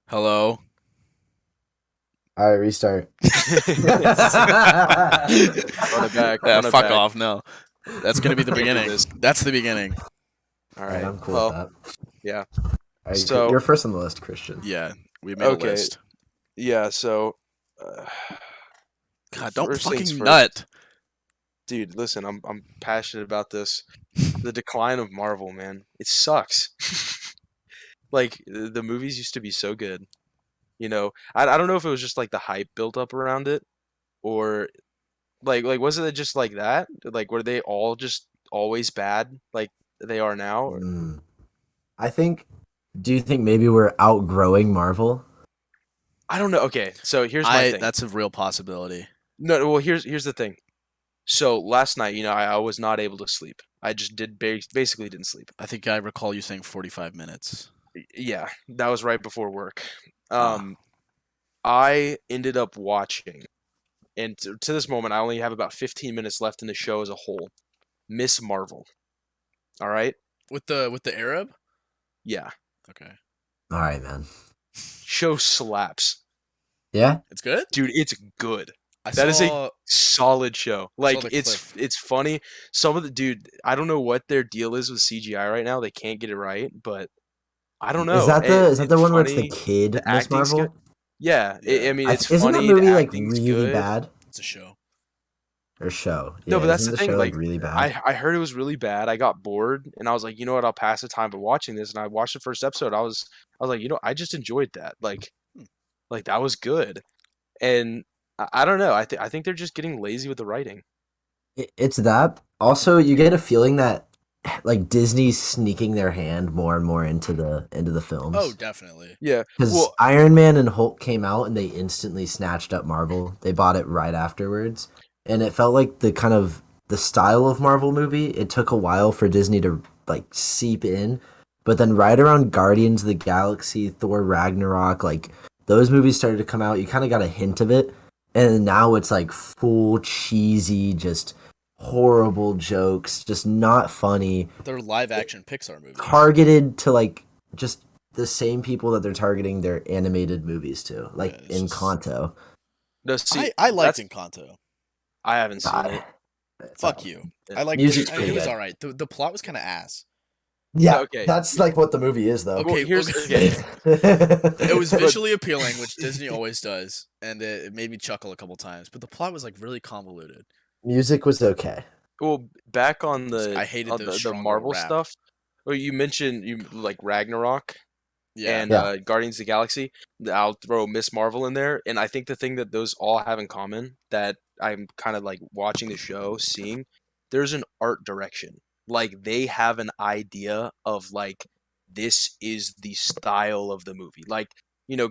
Hello. All right, restart. Run it back. Yeah, Run it fuck back. off. No, that's gonna be the Can't do beginning. this. That's the beginning. All All right, right. I'm cool Well, with that. yeah. All right, So, you're first on the list, Christian. Yeah, we made a okay. list. Yeah. So, God, don't first things fucking first, nut. dude. Listen, I'm passionate about this. The decline of Marvel, man. It sucks. Like the movies used to be so good. I don't know if it was just like the hype built up around it, or like was it just like that? Like were they all just always bad, like they are now? Mm. I think. Do you think maybe we're outgrowing Marvel? I don't know. Okay, so here's my thing. That's a real possibility. No, well, here's the thing. So last night, I was not able to sleep. I just basically didn't sleep. I think I recall you saying 45 minutes. Yeah, that was right before work. Ah. I ended up watching, and to this moment, I only have about 15 minutes left in the show as a whole. Miss Marvel. All right. With the Arab? Yeah, Okay. All right, man. show slaps, Yeah. It's good? dude. It's good. I That is a saw solid show. I saw Like the clip. it's funny. Some of the dude, I don't know what their deal is with CGI right now. They can't get it right, but I don't Is know. that the is that the It's one where it's the funny. kid The Miss acting's good. Marvel? Yeah, Yeah. I mean it's Isn't that funny. The movie like acting's really good. bad It's a show. or show? No, Yeah, but that's isn't the the thing. show like Like really bad? I heard it was really bad. I got bored, and I was like, you know what? I'll pass the time by watching this. And I watched the first episode. I was like, I just enjoyed that. Hmm. Like that was good. And I don't know. I think they're just getting lazy with the writing. It's that. Also, you get a feeling that like Disney's sneaking their hand more and more into the Oh, films. definitely. Yeah. Because Well, Iron Man and Hulk came out and they instantly snatched up Marvel. They bought it right afterwards. And it felt like the style of Marvel movie, it took a while for Disney to like seep in. But then right around Guardians of the Galaxy, Thor Ragnarok, like those movies started to come out, you kind of got a hint of it. And now it's like full cheesy, just horrible jokes, just not funny, They're live action Pixar movies. targeted to like just the same people that they're targeting their animated movies to, like Yeah, it's just- Encanto. no, see, I liked that's Encanto. I haven't seen it. Fuck you. Yeah. I liked Music's it. pretty It was good. alright. The plot was kind of ass. Yeah, Okay. that's like what the movie is, though. Okay, Well, here's okay. okay. It was But- visually appealing, which Disney always does, and it made me chuckle a couple times. But the plot was like really convoluted. Music was okay. Well, back on I hated those the stronger Marvel rap. stuff. Well, you mentioned you like Ragnarok Yeah. and Yeah. Guardians of the Galaxy. I'll throw Miss Marvel in there, and I think the thing that those all have in common that I'm kind of like watching the show, seeing there's an art direction. Like they have an idea of like this is the style of the movie. Like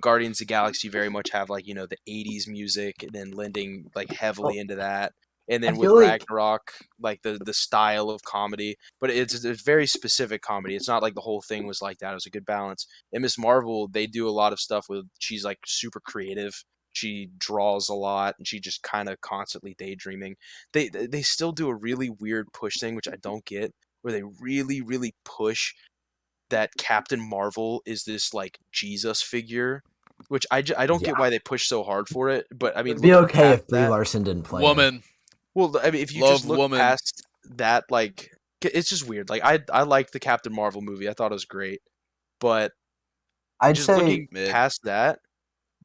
Guardians of the Galaxy very much have like the '80s music, and then lending like heavily into that. And I then with feel like Ragnarok, like the style of comedy, but it's a very specific comedy. It's not like the whole thing was like that. It was a good balance. And Miss Marvel, they do a lot of stuff with. She's like super creative. She draws a lot, and she just kind of constantly daydreaming. They still do a really weird push thing, which I don't get, where they really push that Captain Marvel is this like Jesus figure, which I don't yeah, get why they push so hard for it. But I mean, it'd be looking okay past if Brie that, Larson didn't play her. Woman. well, I mean, if you Love just look woman. past that, like, it's just weird. Like, I liked the Captain Marvel movie. I thought it was great, but I'd just say looking Mid. past that,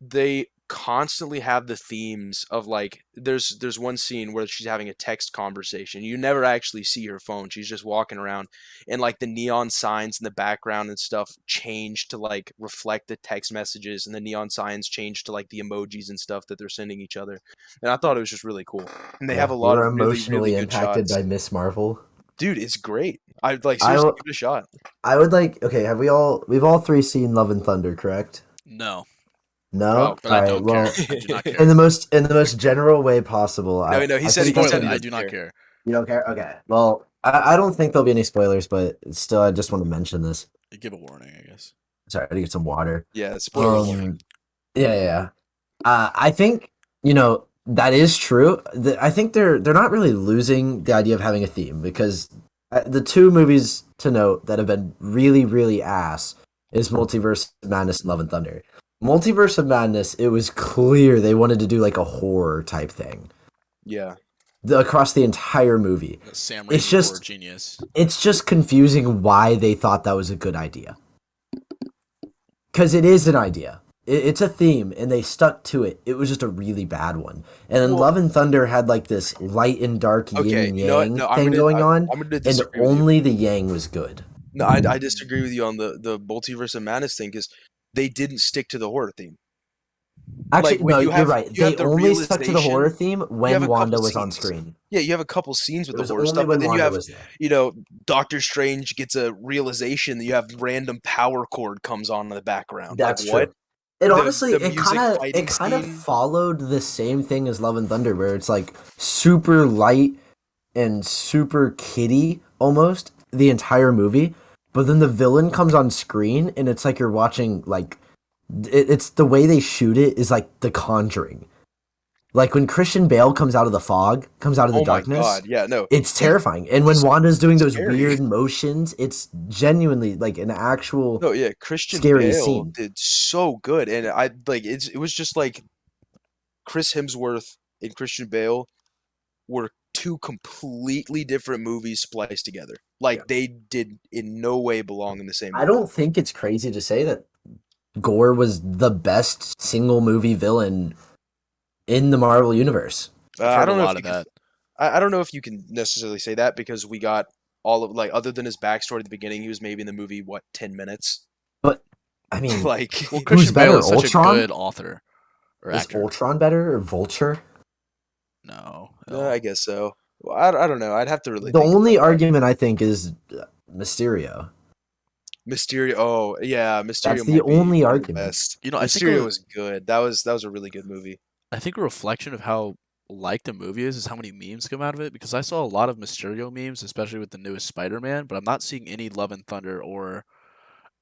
they constantly have the themes of like there's one scene where she's having a text conversation. You never actually see her phone. She's just walking around, and like the neon signs in the background and stuff change to like reflect the text messages, and the neon signs change to like the emojis and stuff that they're sending each other. And I thought it was just really cool. And they have a you lot were of really emotionally good impacted shots. by Miss Marvel. Dude, it's great. I'd like I seriously w- give it a shot. I would like. Okay, we've all three seen Love and Thunder, correct? No, No. Oh, but All I right. don't Well, care. I do not care. in the most general way possible. No, he I said think he Spoil said it. he I doesn't do not care. care. you don't care. Okay. Well, I don't think there'll be any spoilers, but still, I just want to mention this. You give a warning, I guess. Sorry, I had to get some water. Yeah, spoiler warning. Yeah. I think that is true. I think they're not really losing the idea of having a theme because the two movies to note that have been really ass is Multiverse of Madness and Love and Thunder. Multiverse of Madness, it was clear they wanted to do like a horror type thing Yeah. across the entire movie. Sam It's Raimi horror just genius. it's just confusing why they thought that was a good idea. Because it is an idea. It's a theme, and they stuck to it. It was just a really bad one. And then Well, Love and Thunder had like this light and dark yin okay, and you know what? yang No, thing going on, I'm gonna and disagree with you. only the yang was good. No, I disagree with you on the multiverse of madness thing because they didn't stick to the horror theme. Like Actually, when no, you're right. you have They the only stuck to the horror realization, theme you have when a couple Wanda was on scenes. screen. Yeah, you have a couple scenes with It the was horror only stuff, but when then you Wanda have, was there. Doctor Strange gets a realization that you have random power cord comes on in the background. Like That's what? true. It honestly, The it kind music of fighting scene. followed the same thing as Love and Thunder, where it's like super light and super kiddie almost the entire movie. But then the villain comes on screen, and it's like you're watching like it's the way they shoot it is like The Conjuring. Like when Christian Bale comes out of the fog, comes out of the Oh my darkness, god, yeah, no. it's He terrifying. And when he's Wanda's doing those scary. weird motions, it's genuinely like an actual No, yeah, Christian scary Bale scene. did so good, and I like it was just like Chris Hemsworth and Christian Bale were two completely different movies spliced together. Yeah. Like they did in no way belong in the same I movie. don't think it's crazy to say that Gore was the best single movie villain in the Marvel universe. I've I heard a don't know if lot you of can. that. I don't know if you can necessarily say that because we got all of like other than his backstory at the beginning, he was maybe in the movie 10 minutes. But I mean, Like Well, who's Christian Bale better, is such a Ultron? good author or Is actor. Ultron better or Vulture? No, I guess so. Well, I don't know. I'd have to really The think about only that. argument I think is Mysterio. Mysterio. Oh yeah, That's Mysterio the might be only one of the argument. best. you know, Mysterio was good. That was a really good movie. I think a reflection of how liked the movie is how many memes come out of it. Because I saw a lot of Mysterio memes, especially with the newest Spider-Man, but I'm not seeing any Love and Thunder or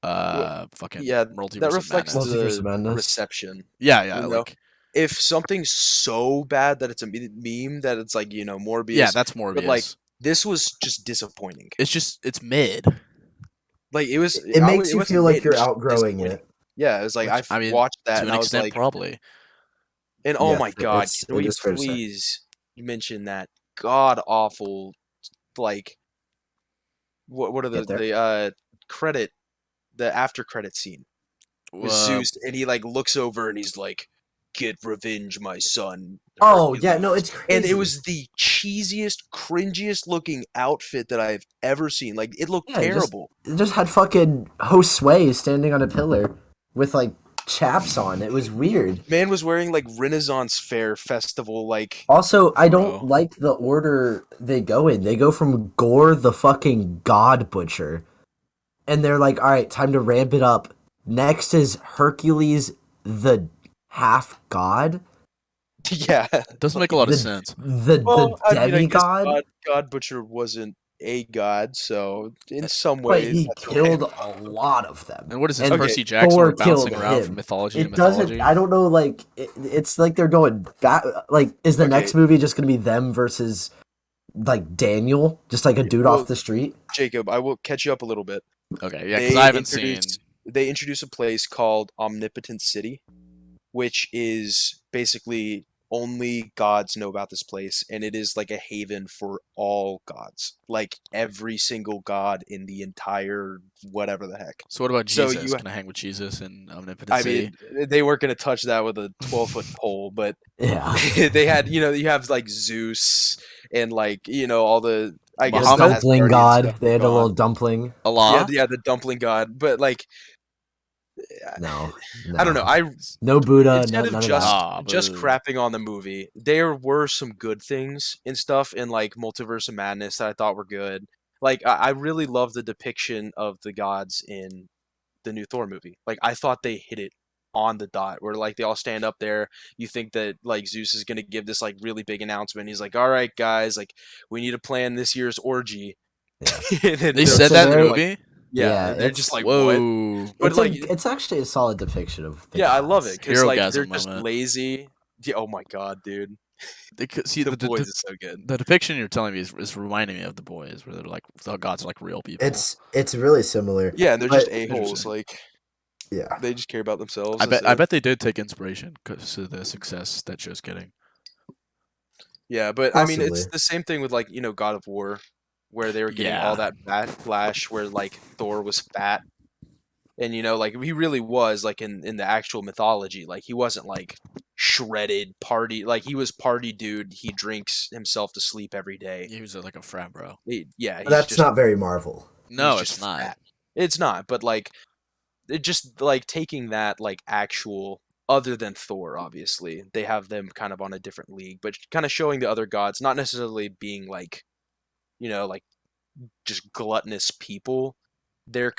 Well, fucking yeah, that Multiverse of reflects Madness. Multiverse of the Madness. reception. Yeah, yeah, You know, like if something's so bad that it's a meme that it's like yeah, Morbius, that's but like Morbius. this was just disappointing. It's mid. Like it was, It makes it you wasn't feel like mid. It you're was just outgrowing disappointing. it. Yeah, it was like Which I've I mean, watched that to and an I was extent, like, probably. and oh Yeah, my god, can it we is fair to say. please mention that god awful like what are Get there. the credit the after credit scene with Zeus and he like looks over and he's like, "Get revenge, my son." Oh yeah, no, Hercules." it's And crazy. it was the cheesiest, cringiest looking outfit that I've ever seen. Like it looked Yeah, terrible. it just had fucking Josue standing on a pillar with like chaps on. It was weird. Man was wearing like Renaissance Fair festival like Also, I don't Bro. like the order they go in. They go from Gore the fucking God Butcher, and they're like, all right, time to ramp it up. Next is Hercules the half god, yeah. Doesn't make a lot of the sense. Well, I mean, I guess demigod. God Butcher wasn't a god, so in some But ways he that's okay. killed a lot of them. And what is this, And Percy Jackson? Thor We're bouncing killed around from him. mythology to It doesn't. mythology. I don't know. Like it's like they're going back. Like, is the Okay. next movie just gonna be them versus like Daniel, just like a dude Well, off the street? Jacob, I will catch you up a little bit. Okay, yeah, because I haven't seen. They introduce a place called Omnipotent City, which is basically only gods know about this place, and it is like a haven for all gods, like every single god in the entire whatever the heck. So what about So Jesus? you, Can I hang with Jesus in Omnipotent I City? mean, they weren't going to touch that with a 12-foot pole, but Yeah. they had, you have like Zeus and like, all the, I guess the Muhammad? Dumpling Asgardian god. stuff They is had a little gone. dumpling. Allah? Yeah, the dumpling god, but like, No, I don't know. no Buddha. Instead None of of just that. Ah, just boo. crapping on the movie, there were some good things and stuff in like Multiverse of Madness that I thought were good. Like I really love the depiction of the gods in the new Thor movie. Like I thought they hit it on the dot where like they all stand up there. You think that like Zeus is gonna give this like really big announcement. He's like, "All right, guys, like we need to plan this year's orgy." Yeah. And then They they're- said that in the very- movie? yeah, Yeah, and they're it's- just like, "What?" Whoa. But like, it's actually a solid depiction of. The yeah, I love gods. it because like they're Herogasm just moment. lazy. Yeah, oh my god, dude, See, the boys is so good. the depiction you're telling me is reminding me of the boys, where they're like the gods are like real people. It's really similar. Yeah, and they're But just a holes. Interesting. Like, Yeah. They just care about themselves. I instead of- bet they did take inspiration because of the success that show's getting. Yeah, but I mean, Possibly. it's the same thing with like God of War, where they were getting all Yeah. that backlash, where like Thor was fat, and like he really was like in the actual mythology, like he wasn't like shredded party, like he was party dude. He drinks himself to sleep every day. He was like a frat bro. Yeah, But that's not very Marvel. he's No, just it's not. fat. It's not, but like it just like taking that like actual other than Thor, obviously they have them kind of on a different league, but kind of showing the other gods not necessarily being like like just gluttonous people. They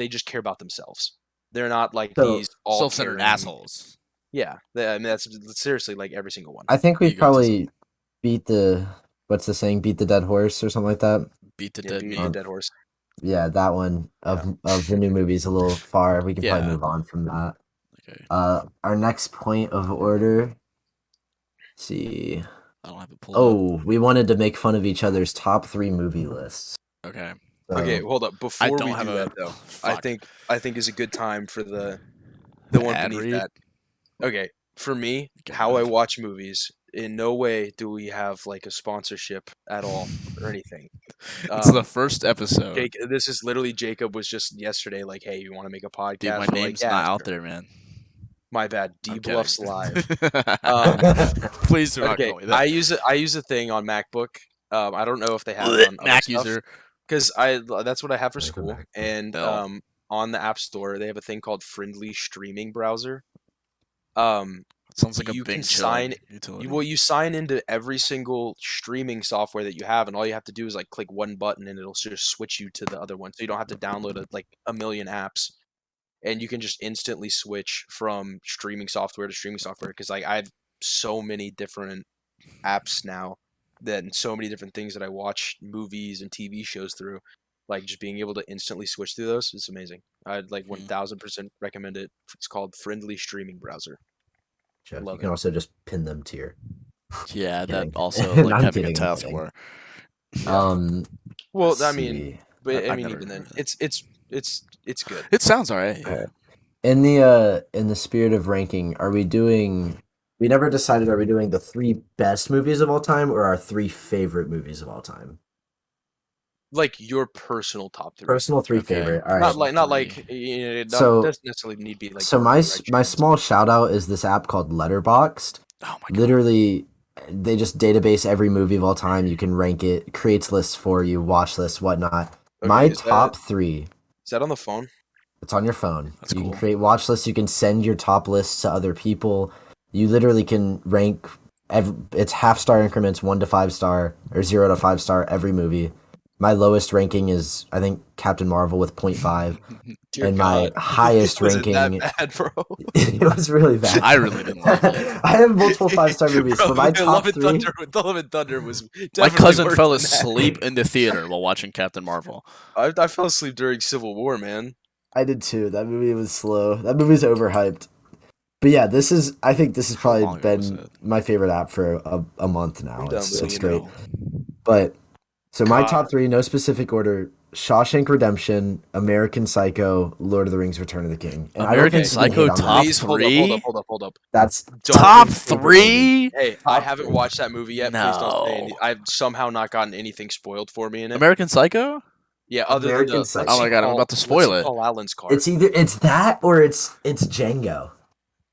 just care about themselves. They're not like So these all Self-centered caring. assholes. Yeah, I mean that's seriously like every single one. I think we Egotism. probably beat the what's the saying? Beat the dead horse or something like that. Beat the Yeah, dead beating meat. a dead horse. Yeah, that one of the new movies a little far. We can probably Yeah. move on from that. Okay. Our next point of order. Let's see. I don't have it pulled up. Oh, we wanted to make fun of each other's top 3 movie lists. Okay. So, Okay, hold up. I Before don't we have do a. that though, Fuck. I think is a good time for the one Ad beneath read? that. Okay, for me, Get how rid I of. watch movies, in no way do we have like a sponsorship at all or anything. It's the first episode. Jake, this is literally Jacob was just yesterday like, "Hey, you want to make a podcast?" Dude, my We're like, name's "Yeah, not out sure." there, man. My bad. I'm D kidding. Bluffs Live. Um, Please do not okay, call me that. I use a thing on MacBook. I don't know if they have it on other Mac stuff user. because that's what I have for school. Mac. And Bell. on the App Store, they have a thing called Friendly Streaming Browser. Sounds like a You can Bing sign. chilling utility. You sign into every single streaming software that you have, and all you have to do is like click one button, and it'll just switch you to the other one. So you don't have to download like a million apps, and you can just instantly switch from streaming software to streaming software. Because like I have so many different apps now, and so many different things that I watch movies and TV shows through. Like just being able to instantly switch through those is amazing. I'd like 1000% recommend it. It's called Friendly Streaming Browser. Jeff, Love you can it. also just pin them to your. Yeah, that Kidding. also No, like I'm having kidding, a I'm taskbar. Um, Well, let's I mean, see. but I I've mean, never even then, heard of it. it's good. It sounds alright. Yeah. Alright. In the spirit of ranking, are we doing? We never decided. Are we doing the 3 best movies of all time or our 3 favorite movies of all time? Like your personal top 3. Personal 3 Okay. favorite. All right. Not Three. like it So- doesn't necessarily need to be like. So Dark my Knight my Rises. small shout out is this app called Letterboxd. Oh my god. Literally, they just database every movie of all time. You can rank it, creates lists for you, watch lists, whatnot. Okay, My is top 3. that on the phone? It's on your phone. That's You cool. can create watch lists. You can send your top lists to other people. You literally can rank. It's half star increments, 1 to 5 star or 0 to 5 star every movie. My lowest ranking is I think Captain Marvel with 0.5, Dear and God. my highest Was it ranking. that bad, bro? It was really bad. I really didn't like it. I have multiple 5-star movies. Bro, For my top Love and 3, Thunder, Love and Thunder was definitely My cousin worse fell than that. asleep in the theater while watching Captain Marvel. I fell asleep during Civil War, man. I did too. That movie was slow. That movie's overhyped. But yeah, I think this has How probably long ago was been it? my favorite app for a month now. I'm done It's with it's you great. now. But so my God. top 3, no specific order: Shawshank Redemption, American Psycho, Lord of the Rings: Return of the King. And American I don't think you can Psycho hate on that. top Please three? hold up. That's Don't Top my favorite movie. three? Hey, I Top haven't 3. watched that movie yet. Please don't say No. anything. I've somehow not gotten anything spoiled for me in it. American Psycho? Yeah, other than American the let's Psycho. Oh my see god, I'm Paul- about to let's spoil see it. Paul Allen's card. It's that or it's Django.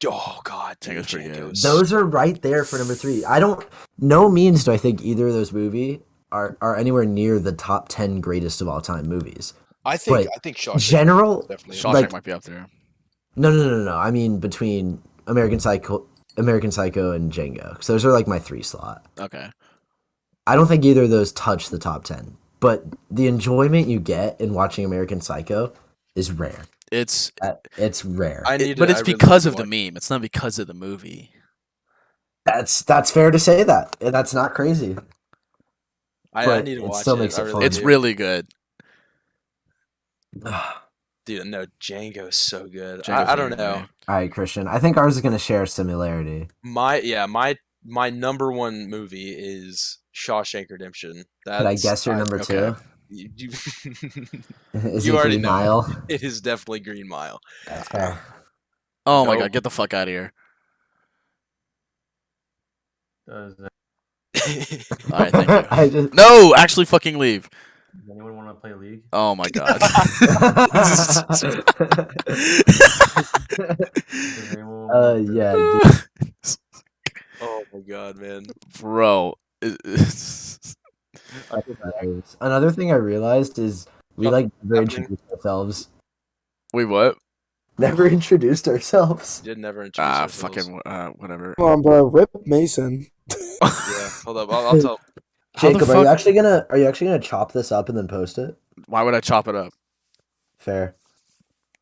Oh god, dude, Django's pretty good. Django's- Those are right there for number 3. I don't. No means do I think either of those movies are anywhere near the top 10 greatest of all time movies. I think but Shawshank General, is definitely. Shawshank like- might be up there. no. I mean between American Psycho, and Django, because those are like my 3 slot. Okay. I don't think either of those touch the top 10, but the enjoyment you get in watching American Psycho is rare. It's It's rare. I need, but to- it's I really because need of to the watch- meme. It's not because of the movie. That's fair to say that. And that's not crazy. I but need to it watch still it. makes I it really fun. It's do. really good. Dude. No, Django's so good. Django's I don't very know. good. All right, Christian. I think ours is going to share a similarity. My number one movie is Shawshank Redemption. Could I guess your number 2? Okay. Is You it already Green know it. Mile? It is definitely Green Mile. That's fair. Oh my Nope. god, get the fuck out of here. Does Alright, thank you. I just. No, actually fucking leave. anyone want to play League? Oh my god. Does anyone want to- Yeah, dude. Oh my god, man. Bro. That's hilarious. Another thing I realized is we like never Happening. introduced ourselves. Wait, what? Never introduced ourselves. Did never introduce ourselves. Fucking, whatever. Come on, bro. Rip Mason. Yeah, hold up. I'll tell. How the Jacob, fuck- are you actually gonna chop this up and then post it? Why would I chop it up? Fair.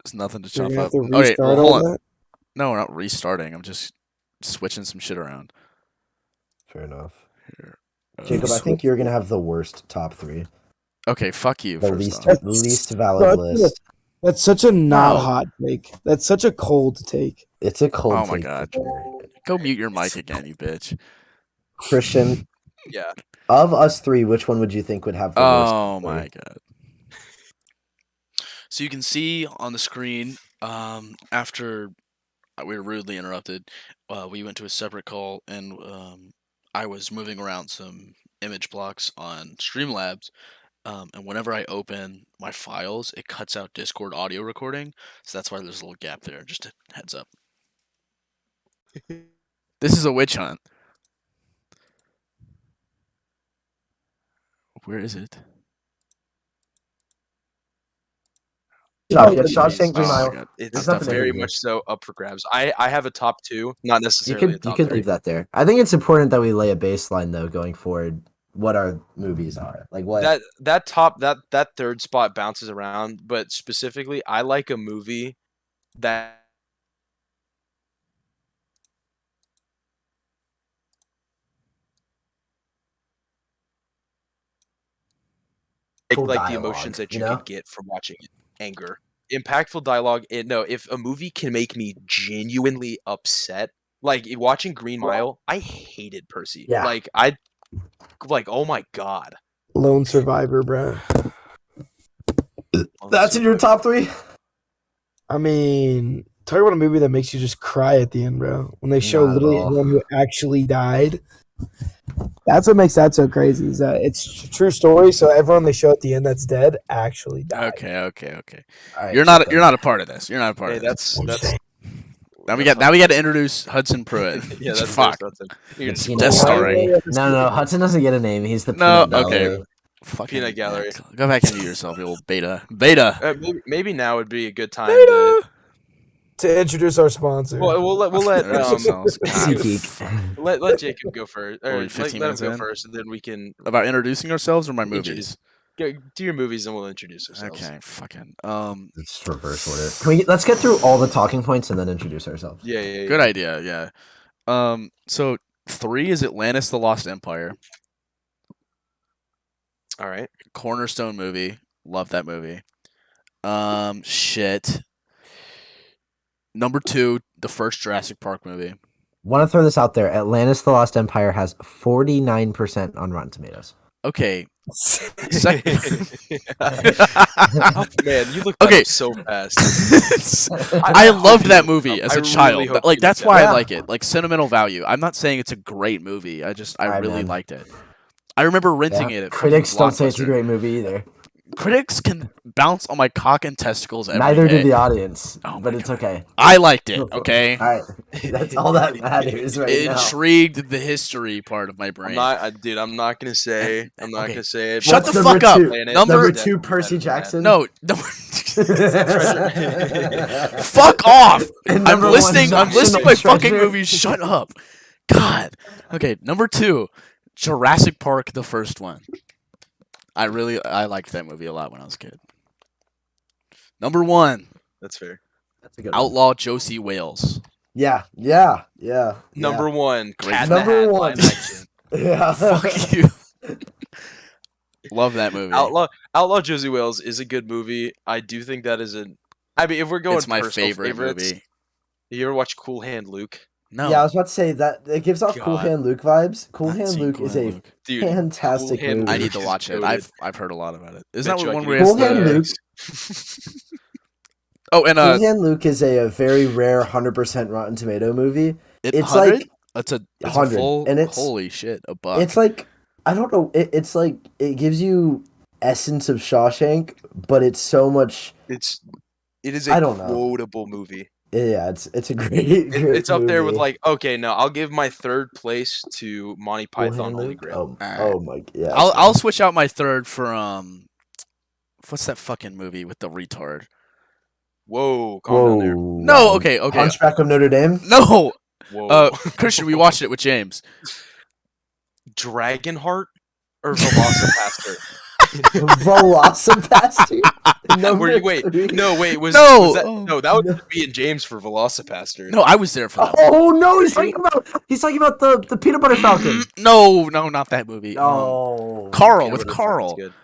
There's nothing to You're chop gonna have up. to Okay, well, restart hold all on. that. No, we're not restarting. I'm just switching some shit around. Fair enough. Here. Jacob, I think you're gonna have the worst top 3. Okay, fuck you. The First least off. least valid Such a- list. That's such a not No. hot take. That's such a cold take. It's a cold Oh my take. god. Go mute your mic again, you bitch. Christian, Yeah. of us 3, which one would you think would have the worst? Oh top three? my god. So you can see on the screen, after we were rudely interrupted, we went to a separate call and I was moving around some image blocks on Streamlabs. And whenever I open my files, it cuts out Discord audio recording. So that's why there's a little gap there. Just a heads up. This is a witch hunt. Where is it? Shawshank Oh my Mile. god. It's There's nothing very to do. much so up for grabs. I have a top 2, not You necessarily a could top 3. leave that there. I think it's important that we lay a baseline though going forward. What our movies are like. What That third spot bounces around, but specifically, I like a movie that Cool like the dialogue, emotions that you you know? can get from watching it. Anger, impactful dialogue. No, if a movie can make me genuinely upset, like watching Green Mile, I hated Percy. Yeah. Oh my god. Lone Survivor, bro. That's in your top 3. I mean, talk about a movie that makes you just cry at the end, bro. When they show Not at literally all. everyone who actually died. That's what makes that so crazy. Is that it's a true story, so everyone they show at the end that's dead actually died. Okay. All right, You're Jacob. not a part of this. You're not a part Hey, of this. that's Now we got to introduce Hudson Pruitt. yeah, that's fuck. That's it. It's Peanut Death Gallery. Starring. No, Hudson doesn't get a name. He's the No, Peanut okay. Gallery. Fucking Peanut Gallery. Go back and mute yourself, you old beta. Beta. Maybe now would be a good time Beta. To introduce our sponsor. we'll let Introduce yourselves. God, SeatGeek. let Jacob go first, Are or we let 15 him minutes go in? first, and then we can About introducing ourselves or my movies? go do your movies, and we'll introduce ourselves. Okay, fucking. It's just reverse order. Let's get through all the talking points and then introduce ourselves. Yeah. Good idea, yeah. So 3 is Atlantis: The Lost Empire. All right. Cornerstone movie. Love that movie. Shit. Number 2, the first Jurassic Park movie. Want to throw this out there? Atlantis: The Lost Empire has 49% on Rotten Tomatoes. Okay. Oh, man, you look Okay. up so fast. I loved that movie as I a really child. hope Like you that's look why that I up. like it. Like sentimental value. I'm not saying it's a great movie. I Alright, really man. liked it. I remember renting Yeah. it. At Critics fucking don't say it's a Blockbuster. great movie either. Critics can bounce on my cock and testicles every Neither day. did the audience, Oh but my it's God. okay. I liked it. Okay. All right, that's all that matters right It now. intrigued the history part of my brain. I'm not gonna say. I'm not Okay. gonna say it. Shut but the What's fuck up. number Number two, Definitely Percy better than that. Jackson. No. Fuck Fuck off. And I'm number listing one, my National fucking Treasure. movies. Shut up. God. Okay, number 2, Jurassic Park, the first one. I liked that movie a lot when I was a kid. Number 1, That's fair. That's a good one. Outlaw Josie Wales. Yeah. Number 1, Great Cat in Number the Hat one. live action. Yeah. Fuck you. Love that movie. Outlaw Josie Wales is a good movie. I do think that is I mean, if we're going It's my personal favorite favorites, movie. you ever watch Cool Hand Luke? No. Yeah, I was about to say that it gives off Cool God. Hand Luke vibes. Cool Not Hand seen Luke Cool is Hand a Luke. Dude, fantastic Cool Hand movie. I Luke need to is watch it. goated. I've heard a lot about it. Isn't Bet that you I one can where he get has Cool Hand the the? Luke. Oh, and Cool Hand Luke is a very rare 100% Rotten Tomato movie. it It's 100. like It's a 100, full. and it's Holy shit, a buck. it's like I don't know. It's like it gives you essence of Shawshank, but it's so much. it is I a don't know. quotable movie. Yeah, it's a great great It's up there with movie. like, okay, no, I'll give my third place to Monty Cool Python Hand Holy Luke. Grail. Oh my yeah. I'll switch out my third for what's that fucking movie with the retard? Whoa, calm down there. No, okay. Hunchback of Notre Dame. No, Whoa. Christian, we watched it with James. Dragonheart or Velocipaster? Velocipaster. Number Wait, 3. no, wait, was No, that oh, no? That was me and James for Velocipaster. No, I was there for that. Oh no, he's talking about the peanut butter falcon. No, not that movie. No. Carl Peanut with Butter Carl. Falcon's good.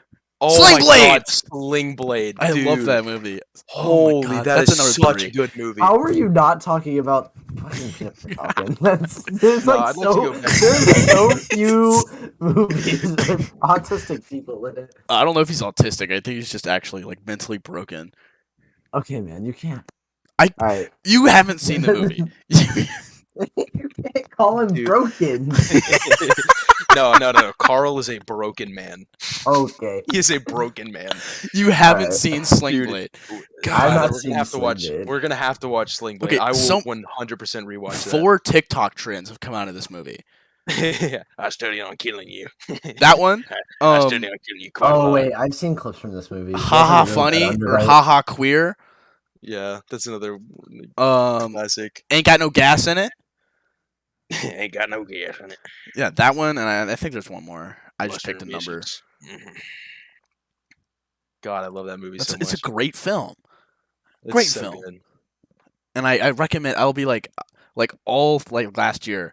Oh Sling my Blade! God, Sling Blade. I dude. love that movie. Holy, oh my God, that that's is another such 3. a good movie. How are you not talking about fucking peanut butter falcon? There's No, like I'd love to go back. there's so few movies with autistic people in it. I don't know if he's autistic. I think he's just actually like mentally broken. Okay, man, you can't. All right. You haven't seen the movie. You can't call him Dude. broken. No. Carl is a broken man. Okay. He is a broken man. You haven't Alright. seen Sling Dude, Blade. I've God, not we're seen gonna have to Sling watch. Blade. We're gonna have to watch Sling Blade. Okay, I will some- 100% rewatch 4 TikTok trends have come out of this movie. that. I studied on killing you. That one, I studied on killing you quite a Oh lot. wait, I've seen clips from this movie. It haha wasn't really that funny or underrated. haha queer. Yeah, that's another classic. Ain't got no gas in it. Ain't got no gas in it. Yeah, that one, and I think there's one more. I just Mustard picked a number. emissions. God, I love that movie so much. It's a great film, It's great so film. good. and I recommend. I'll be like all like last year.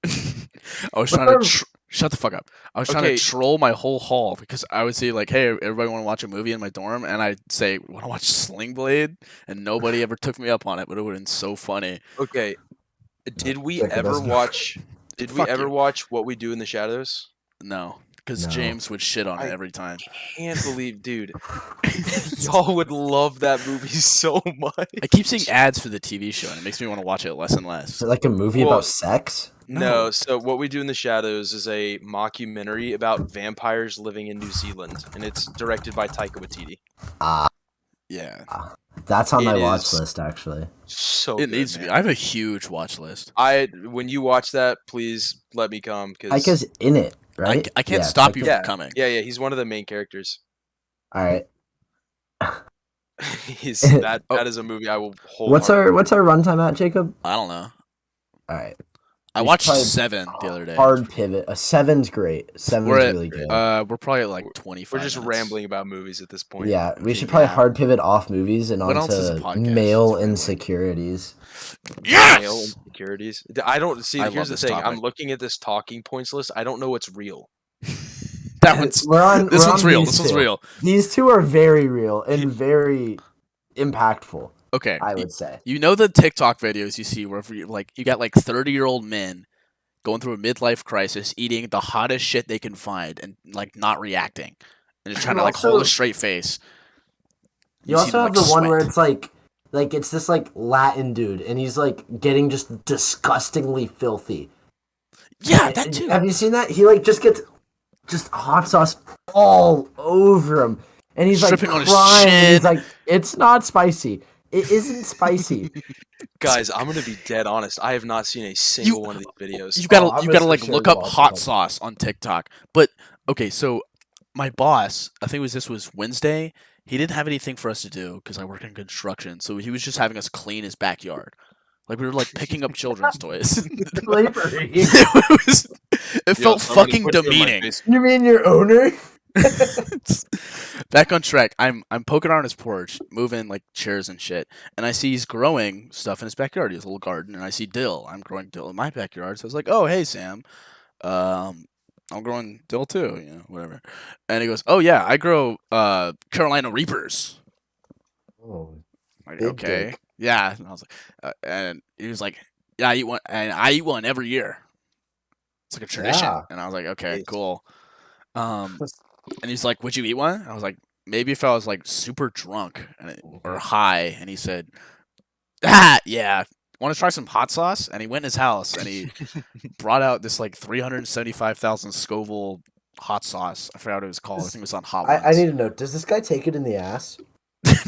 I was trying to shut the fuck up. I was trying Okay. to troll my whole hall because I would say like, "Hey, everybody want to watch a movie in my dorm?" And I'd say, "Want to watch Sling Blade?" And nobody ever took me up on it, but it would have been so funny. Okay, did we Jacob ever doesn't. watch? Did we Fuck ever you. watch What We Do in the Shadows? No, because No. James would shit on it I- every time. Can't believe, dude. Y'all would love that movie so much. I keep seeing ads for the TV show, and it makes me want to watch it less and Is less. it like a movie Well, about sex? No, so What We Do in the Shadows is a mockumentary about vampires living in New Zealand, and it's directed by Taika Waititi. Yeah, That's on my It watch is- list actually. So it good, needs to be. man. I have a huge watch list. When you watch that, please let me come because Taika's in it, right? I can't Yeah, stop you Taika- from coming. yeah, he's one of the main characters. All right. That Oh. is a movie I will hold. What's our runtime at, Jacob? I don't know. All right. I We should watched probably- 7 the other day. Hard pivot. A 7's great. 7's We're at, really good. we're probably at like 25. We're just minutes. rambling about movies at this point. Yeah, we okay, should probably yeah. hard pivot off movies and What else is a onto podcast? male It's rambling. insecurities. Male Yes. insecurities. I don't see. I love Here's the this thing. I'm topic. looking at this talking points list. I don't know what's real. That one's. We're on. This we're one's on real. these This one's two. real. These two are very real and very impactful. Okay. I would say. You know the TikTok videos you see where you got like 30-year-old men going through a midlife crisis, eating the hottest shit they can find and like not reacting, and just trying And to like hold also- a straight face. You see also them, have like, the one where sweat. it's like it's this like Latin dude and he's like getting just disgustingly filthy. Yeah, that too. Have you seen that? He like just gets just hot sauce all over him, and he's Stripping on like his crying. chin. He's like, "It's not spicy. It isn't spicy." Guys, I'm gonna be dead honest. I have not seen a single one of these videos. You gotta Oh, I'm you gotta for like sure look up watching hot them. sauce on TikTok. But okay, so my boss, I think this was Wednesday. He didn't have anything for us to do because I work in construction, so he was just having us clean his backyard. Like we were like picking up children's toys. Slavery. It felt fucking demeaning. You mean your owner? Back on track. I'm poking around his porch, moving like chairs and shit, and I see he's growing stuff in his backyard. He has a little garden, and I see dill. I'm growing dill in my backyard, so I was like, "Oh, hey Sam, I'm growing dill too, you know, whatever." And he goes, "Oh yeah, I grow Carolina Reapers." Oh, I'm like, Big okay, dick. yeah. And I was like, and he was like, yeah, I eat one, and I eat one every year. It's like a tradition. Yeah. And I was like, okay, Nice. cool. And he's like, would you eat one? I was like, maybe if I was like super drunk or high. And he said, yeah. Want to try some hot sauce? And he went in his house and he brought out this like 375,000 Scoville hot sauce. I forgot what it was called. I think it was on Hot I Ones. need to know. Does this guy take it in the ass?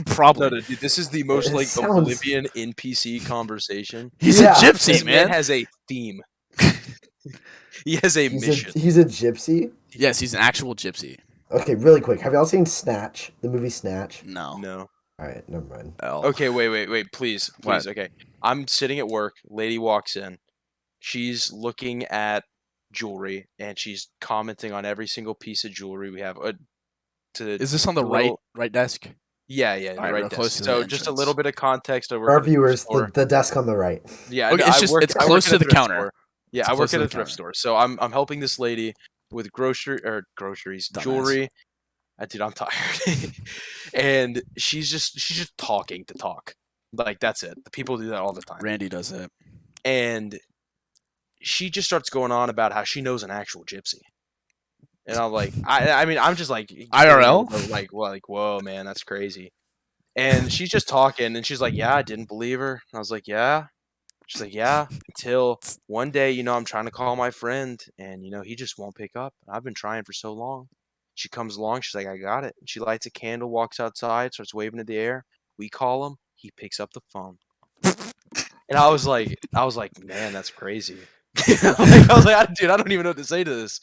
Probably. No, dude, this is the most It like sounds- oblivion NPC conversation. He's Yeah. a gypsy, This man man. has a theme. He has a mission. He's a gypsy. Yes, he's an actual gypsy. Okay, really quick. Have y'all seen Snatch? The movie Snatch? No. No. All right, never mind. L. Okay, wait, please. What? Okay. I'm sitting at work. Lady walks in. She's looking at jewelry and she's commenting on every single piece of jewelry we have. Is this on the right desk? Yeah, All right, right real desk. close to the So just a little entrance. bit of context. I work For our at a thrift viewers, store. the desk on the right. Yeah, Okay, no, it's just- it's I close work at to a the thrift counter. store. Yeah, It's I close work to at the a thrift counter. store. So I'm helping this lady with groceries, Dumbass. jewelry. Dude, I'm tired. And she's just talking to talk. Like that's it. The people do that all the time. Randy does it. And she just starts going on about how she knows an actual gypsy. And I'm like, I mean, I'm just like IRL? like, whoa, man, that's crazy. And she's just talking, and she's like, yeah, I didn't believe her. And I was like, yeah. She's like, yeah. Until one day, I'm trying to call my friend, and he just won't pick up. I've been trying for so long. She comes along, she's like, I got it. She lights a candle, walks outside, starts waving in the air. We call him, he picks up the phone. And I was like, man, that's crazy. I was like, dude, I don't even know what to say to this.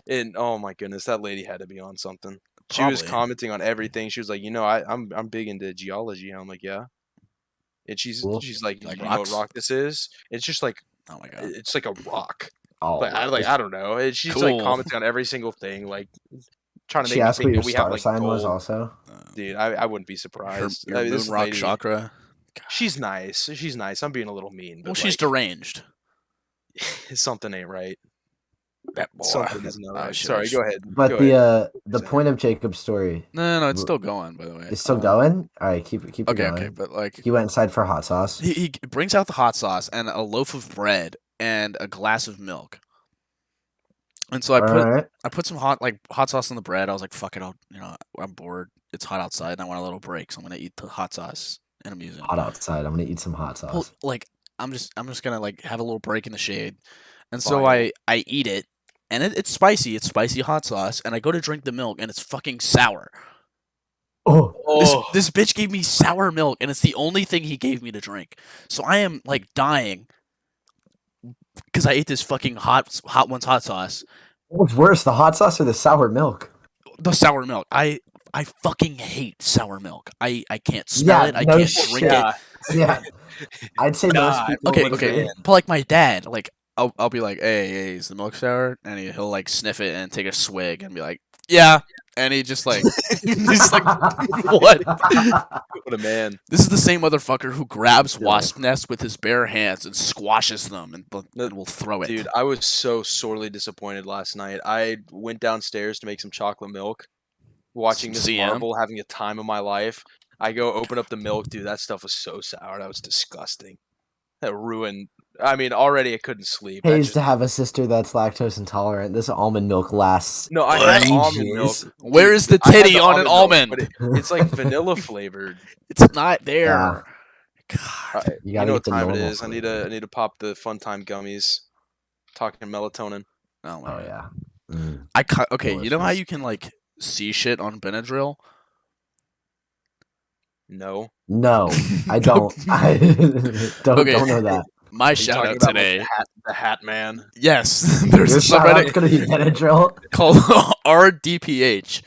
And oh my goodness, that lady had to be on something. She was Probably. commenting on everything. She was like, I'm big into geology. And I'm like, yeah. And Cool. she's like, Like you know what rocks? rock this is? It's just like Oh my god. it's like a rock. Oh, I don't know. And she's like Cool. commenting on every single thing, like trying to she make me asked what think your that we have star like sign was gold. also. Dude, I wouldn't be Her, surprised. your I mean, moon this rock lady, chakra. she's nice. She's nice. I'm being a little mean, but Well, she's like, deranged. something ain't right. That boy. Something is not Oh, right. shit, Sorry, I go ahead. But Go the ahead. the Sorry. point of Jacob's story No, it's still going. By the way, is still going. All right, keep it Okay, going. okay, but like He went inside for hot sauce. he brings out the hot sauce and a loaf of bread and a glass of milk. And so I All put right. some hot sauce on the bread. I was like, fuck it, I'm bored. It's hot outside and I want a little break, so I'm gonna eat the hot sauce and I'm using Hot outside. I'm gonna eat some hot sauce. Well, like I'm just gonna like have a little break in the shade. And so Fire. I eat it and it's spicy. It's spicy hot sauce, and I go to drink the milk and it's fucking sour. Oh, This bitch gave me sour milk, and it's the only thing he gave me to drink. So I am like dying because I ate this fucking hot one's hot sauce. what's worse, the hot sauce or the sour milk? The sour milk. I fucking hate sour milk. I can't smell it. I no can't shit. drink it. Yeah, I'd say most Nah, people. Okay, would okay. agree. But like my dad, like I'll be like, hey, is the milk sour? And he'll like sniff it and take a swig and be like, yeah. And he just like he's like, what? What a man. This is the same motherfucker who grabs Yeah. wasp nests with his bare hands and squashes them and will throw it. Dude, I was so sorely disappointed last night. I went downstairs to make some chocolate milk, watching Miss CM? Marvel, having a time of my life. I go open up the milk, dude. That stuff was so sour. That was disgusting. That ruined. I mean, already I couldn't sleep. That Pays just- to have a sister that's lactose intolerant. This almond milk lasts. no, I had ages. almond milk. Where is the I had titty on an milk, almond? but it's like vanilla flavored. It's not there. Yeah. God. You You gotta know get what the time it normal is. I need to pop the fun time gummies. Talking melatonin. Oh, my Oh God. yeah. Mm. Okay, you know how Delicious. you can like see shit on Benadryl? No. No, I don't. I don't Okay. know that. My Are you shout talking out about, today. like, the hat man. Yes, there's Your a shout out's subreddit gonna be Benadryl. called RDPH.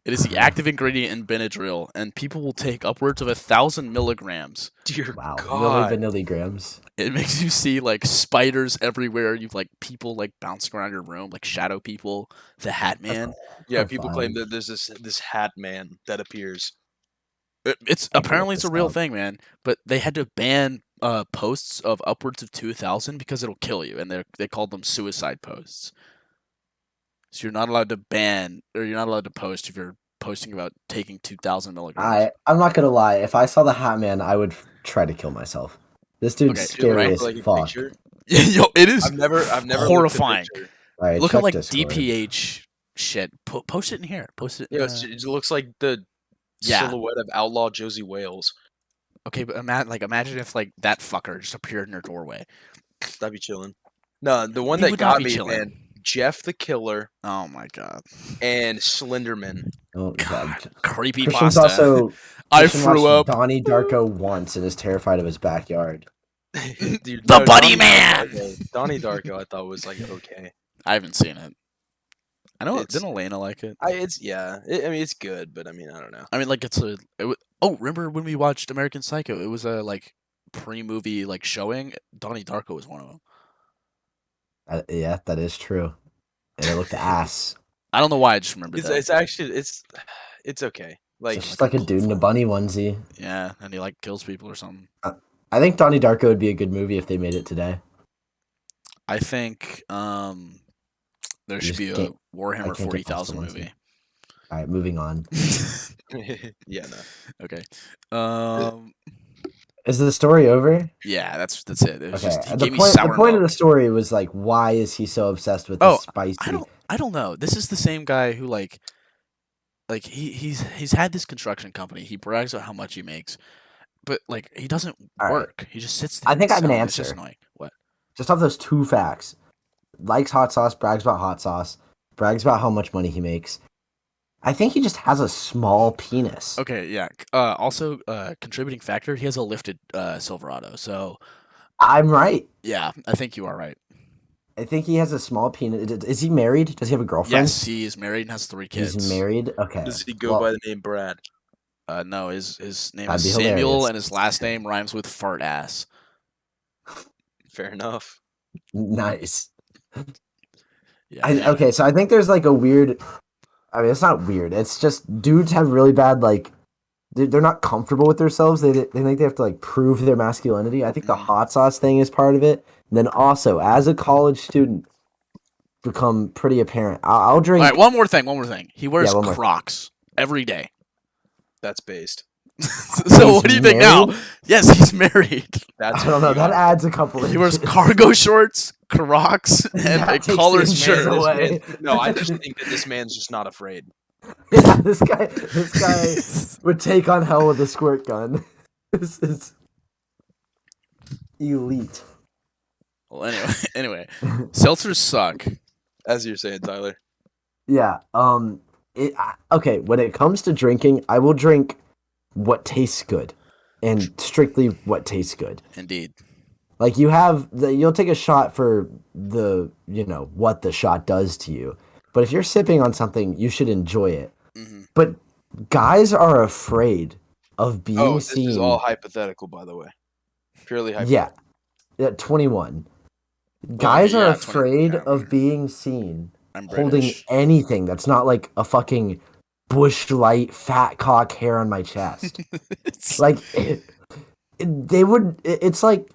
It is the Uh-huh. active ingredient in Benadryl, and people will take upwards of 1,000 milligrams. Dear Wow, God. milligrams. It makes you see like spiders everywhere. You've like people like bouncing around your room, like shadow people, the Hat Man. Yeah, people claim Horrifying. that there's this hat man that appears. It's I can apparently look it's a this real up. thing, man. But they had to ban posts of upwards of 2,000 because it'll kill you, and they called them suicide posts. So you're not allowed to ban, or you're not allowed to post if you're posting about taking 2,000 milligrams. I'm not gonna lie. If I saw the Hat Man, I would try to kill myself. This dude's Okay, Should scary look as like a fuck. picture. Yo, it is I've never horrifying. looked at a picture. All right, Look at check like Discord. DPH shit. Post it in here. Post it. Yeah, it looks like the Yeah. silhouette of outlaw Josie Wales. Okay, but imagine if like that fucker just appeared in your doorway. That'd be chilling. No, the one He that would not got be me, chilling. man, Jeff the Killer Oh my god. and Slenderman. Oh God, god. creepy Christian's pasta. also I Christian threw watched up. Donnie Darko once and is terrified of his backyard. Dude, The Bunny Donnie Man! Darko, okay. Donnie Darko, I thought was like okay. I haven't seen it. I know. It's- Didn't Elena like it? I mean, it's good, but I mean, I don't know. I mean, like oh, remember when we watched American Psycho? It was a like pre-movie like showing. Donnie Darko was one of them. Yeah, that is true. And it looked ass. I don't know why I just remembered that. It's actually it's okay. Like It's just like a dude in a bunny onesie. Yeah, and he like kills people or something. I think Donnie Darko would be a good movie if they made it today. I think there should just be a can't- I Warhammer can't get 40,000 past the movie. All right, moving on. yeah, no. Okay. Is the story over? Yeah, that's it. It was Okay. just he The gave me point, sour the point of milk. the story was like, why is he so obsessed with Oh, this spicy? I don't know. This is the same guy who like he's had this construction company. He brags about how much he makes, but like he doesn't All right. work. He just sits there. I think I have an himself. It's just answer. annoying. What? Just off those two facts. Likes hot sauce, brags about hot sauce, brags about how much money he makes. I think he just has a small penis. Okay, yeah. Also, contributing factor. He has a lifted Silverado. So I'm right. yeah, I think you are right. I think he has a small penis. Is he married? Does he have a girlfriend? Yes, he is married and has 3 kids. He's married. Okay. Does he go Well, by the name Brad? No, his name That'd is be Samuel, hilarious. and his last name rhymes with fart ass. Fair enough. Nice. Yeah. anyway. Okay, so I think there's like a weird. I mean, it's not weird. It's just dudes have really bad like. They're not comfortable with themselves. They think they have to like prove their masculinity. I think the Mhm. hot sauce thing is part of it. And then also, as a college student, become pretty apparent. I'll drink. All right, one more thing. He wears one more thing. Crocs every day. That's based. So what do you think now? married? Yes, he's married. That's I don't know. That adds a couple. He wears inches. cargo shorts, Crocs, and That a takes the collared inches shirt. away. No, I just think that this man's just not afraid. Yeah, this guy would take on hell with a squirt gun. This is elite. Well, anyway, seltzers suck. As you're saying, Tyler. Yeah. Okay. When it comes to drinking, I will drink what tastes good, and strictly what tastes good. Indeed. Like you'll take a shot for what the shot does to you. But if you're sipping on something, you should enjoy it. Hmm. But guys are afraid of being Oh, this seen. is all hypothetical, by the way. Purely Yeah. hypothetical. At 21. Guys are yeah, 20 afraid yeah, of whatever. being seen I'm holding British. anything that's not like a fucking bush light fat cock hair on my chest. Like it's like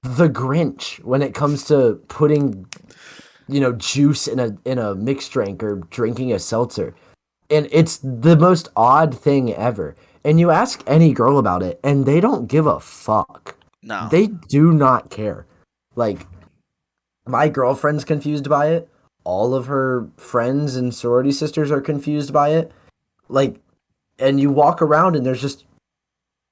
the Grinch when it comes to putting juice in a mixed drink or drinking a seltzer. And it's the most odd thing ever. And you ask any girl about it and they don't give a fuck. No. They do not care. Like my girlfriend's confused by it. All of her friends and sorority sisters are confused by it. Like, and you walk around and there's just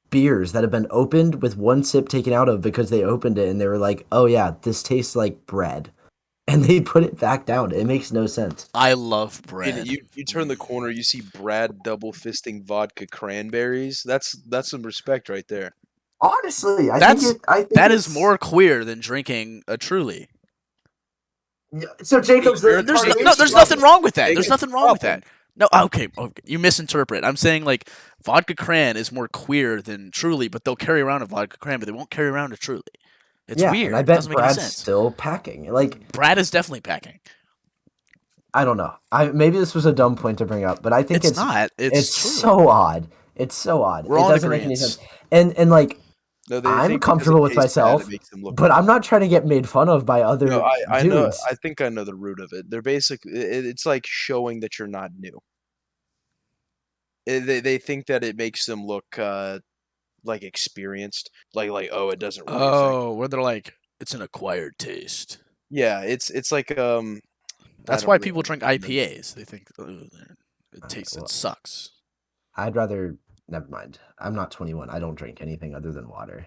beers that have been opened with one sip taken out of because they opened it and they were like, oh yeah, this tastes like bread. And they put it back down. It makes no sense. I love And bread. you turn the corner, you see Brad double fisting vodka cranberries. That's some respect right there. Honestly, I That's- think That is it's- more queer than drinking a Truly. So Jacob's There's There's Part of no, it's there's problem. nothing wrong with that. Take There's it nothing wrong with problem. that. No, okay, you misinterpret. I'm saying like vodka cran is more queer than Truly, but they'll carry around a vodka cran, but they won't carry around a Truly. It's yeah, weird. and I It bet doesn't make any Brad's sense. still packing. Like Brad is definitely packing. I don't know. Maybe this was a dumb point to bring up, but I think It's not. It's true. so odd. It's so odd. We're it all in doesn't make any agreeance. sense. And like, No, they I'm think because comfortable it with tastes bad, myself, it makes them look but good. I'm not trying to get made fun of by other No, I know. dudes. I think I know the root of it. They're basically it's like showing that you're not new. They think that it makes them look like experienced. Like oh, it doesn't really affect. Oh, where they're like, it's an acquired taste. Yeah, it's like I That's don't why really people drink understand them. IPAs. They think it Alright, tastes, well, it sucks. I'd rather. Never mind. I'm not 21. I don't drink anything other than water.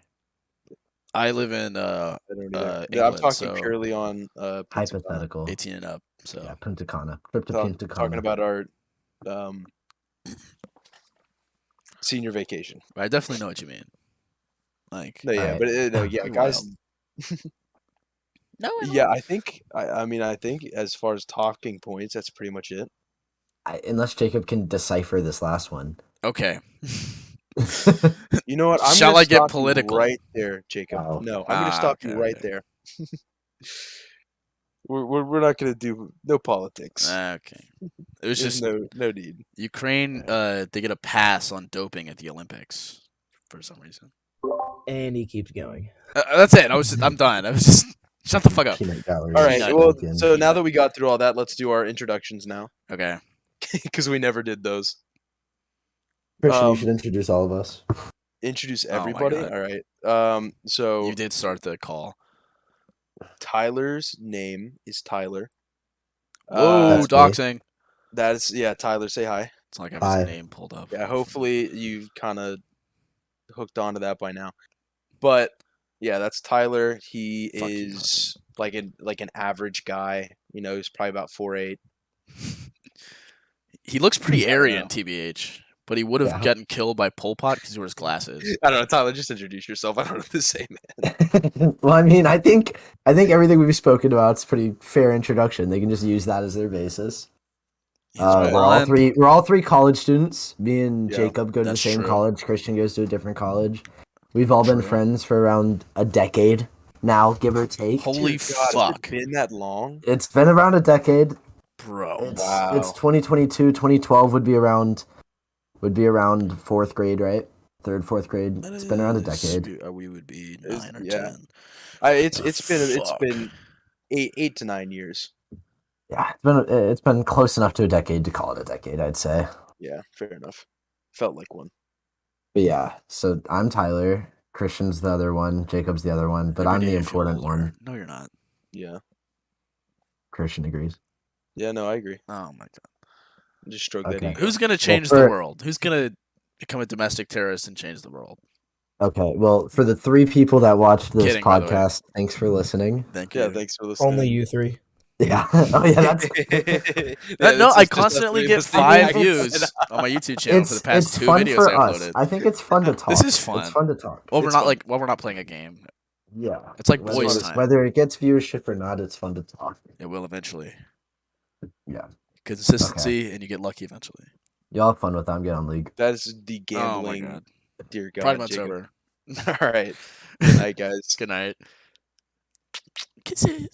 I live in I don't either. I'm England, talking so purely on Punta Cana. Hypothetical. 18 and up. So Yeah, Punta Cana. Trip to Punta Talking Cana. about our senior vacation. I definitely know what you mean. Like, No, yeah, Alright. but no, yeah, Pretty guys. wild. No, Yeah, I think I mean I think as far as talking points, that's pretty much it. Unless Jacob can decipher this last one. Okay. You know what? I'm Shall gonna I get stop you political? right there, Jacob. Oh. No, I'm gonna stop okay, you right okay. there. We're not gonna do no politics. Okay. It was There's just no need. Ukraine. They get a pass on doping at the Olympics for some reason. And he keeps going. That's it. I'm done. I was just shut the fuck up. Peanut gallery. All right. Peanut. Well, Pumpkin. so now that we got through all that, let's do our introductions now Okay. because we never did those. Christian, you um, should introduce all of us. Introduce Oh my everybody. God. All right. So You did start the call. Tyler's name is Tyler. Whoa, That's me. doxing. That's Tyler, say hi. It's like I have Hi. his name pulled up. Yeah, hopefully you kind of hooked onto that by now. But yeah, that's Tyler. He Fuck you, is like an average guy. You know, he's probably about 4'8". He looks pretty I don't Aryan, know. TBH, but he would have Yeah. gotten killed by Pol Pot because he wears glasses. I don't know, Tyler. Just introduce yourself. I don't know what to say, man. Well, I mean, I think everything we've spoken about is a pretty fair introduction. They can just use that as their basis. He's We're blonde. all three college students. Me and Yeah, Jacob go to the that's same true. college. Christian goes to a different college. We've all been True. friends for around a decade now, give or take. Holy Dear God, fuck, has it been that long? It's been around a decade. bro. It's Wow. it's 2022. 2012 would be around fourth grade, right? Third, fourth grade. It's been around a decade. We would be It's- 9 or yeah. 10. It's Fuck. been 8 to 9 years. Yeah, it's been close enough to a decade to call it a decade, I'd say. Yeah, fair enough. Felt like one. But yeah, so I'm Tyler. Christian's the other one. Jacob's the other one. But Every I'm day the I feel important older. one. No, you're not. Yeah. Christian agrees. Yeah, no, I agree. Oh my god. Just stroke that Okay. ego. Who's gonna change for- the world? Who's gonna become a domestic terrorist and change the world? Okay, well, for the 3 people that watched this Kidding, by the way. podcast, thanks for listening. Thank you. Yeah, thanks for listening. Only you three. Yeah. Oh yeah, that's No, I it's just constantly us get three. 5 It's- views on my YouTube channel for the past it's 2 fun videos for I us. uploaded. I think it's fun to talk. This is fun. It's fun to talk. Well, we're It's not fun. we're not playing a game. Yeah. It's like Whether boys' it's- time. Whether it gets viewership or not, it's fun to talk. It will eventually. Yeah. Consistency, and you get lucky eventually. Y'all have fun with that. I'm getting on League. That is the Oh my gambling. god. Dear God, Pride month's Jacob. over. All right. Good night, guys. Good night. Kisses.